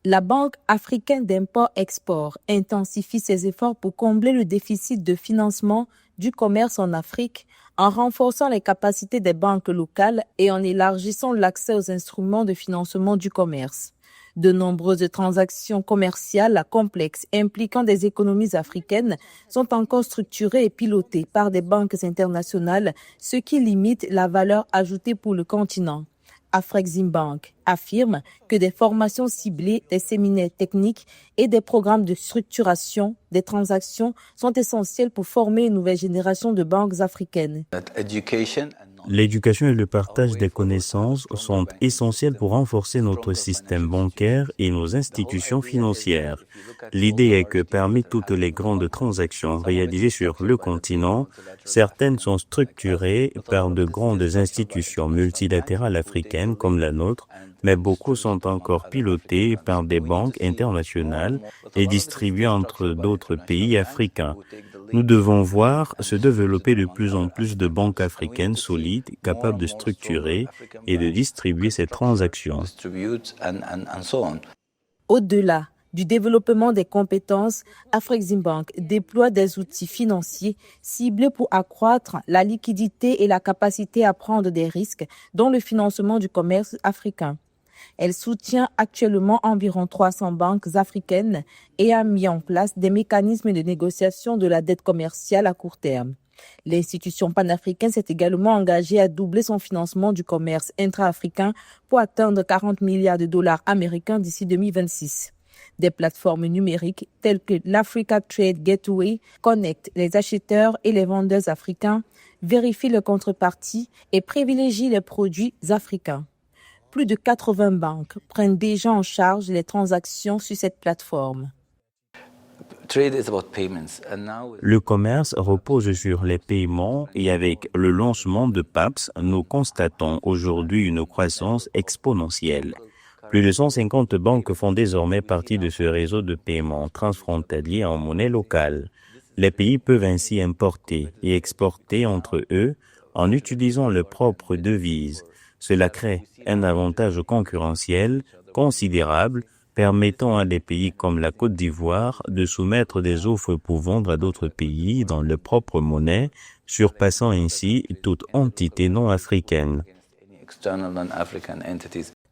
La Banque africaine d'import-export intensifie ses efforts pour combler le déficit de financement du commerce en Afrique en renforçant les capacités des banques locales et en élargissant l'accès aux instruments de financement du commerce. De nombreuses transactions commerciales complexes impliquant des économies africaines sont encore structurées et pilotées par des banques internationales, ce qui limite la valeur ajoutée pour le continent. Afreximbank affirme que des formations ciblées, des séminaires techniques et des programmes de structuration des transactions sont essentiels pour former une nouvelle génération de banques africaines. L'éducation et le partage des connaissances sont essentiels pour renforcer notre système bancaire et nos institutions financières. L'idée est que parmi toutes les grandes transactions réalisées sur le continent, certaines sont structurées par de grandes institutions multilatérales africaines comme la nôtre, mais beaucoup sont encore pilotées par des banques internationales et distribuées entre d'autres pays africains. Nous devons voir se développer de plus en plus de banques africaines solides, capables de structurer et de distribuer ces transactions. Au-delà du développement des compétences, Afreximbank déploie des outils financiers ciblés pour accroître la liquidité et la capacité à prendre des risques dans le financement du commerce africain. Elle soutient actuellement environ 300 banques africaines et a mis en place des mécanismes de négociation de la dette commerciale à court terme. L'institution panafricaine s'est également engagée à doubler son financement du commerce intra-africain pour atteindre 40 milliards de dollars américains d'ici 2026. Des plateformes numériques telles que l'Africa Trade Gateway connectent les acheteurs et les vendeurs africains, vérifient les contreparties et privilégient les produits africains. Plus de 80 banques prennent déjà en charge les transactions sur cette plateforme. Le commerce repose sur les paiements et avec le lancement de PAPS, nous constatons aujourd'hui une croissance exponentielle. Plus de 150 banques font désormais partie de ce réseau de paiements transfrontaliers en monnaie locale. Les pays peuvent ainsi importer et exporter entre eux en utilisant leurs propres devises. Cela crée un avantage concurrentiel considérable permettant à des pays comme la Côte d'Ivoire de soumettre des offres pour vendre à d'autres pays dans leur propre monnaie, surpassant ainsi toute entité non africaine.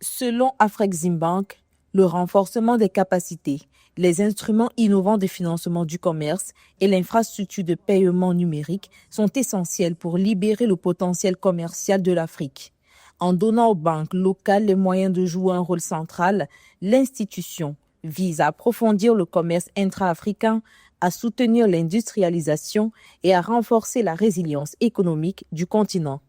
Selon Afreximbank, le renforcement des capacités, les instruments innovants de financement du commerce et l'infrastructure de paiement numérique sont essentiels pour libérer le potentiel commercial de l'Afrique. En donnant aux banques locales les moyens de jouer un rôle central, l'institution vise à approfondir le commerce intra-africain, à soutenir l'industrialisation et à renforcer la résilience économique du continent.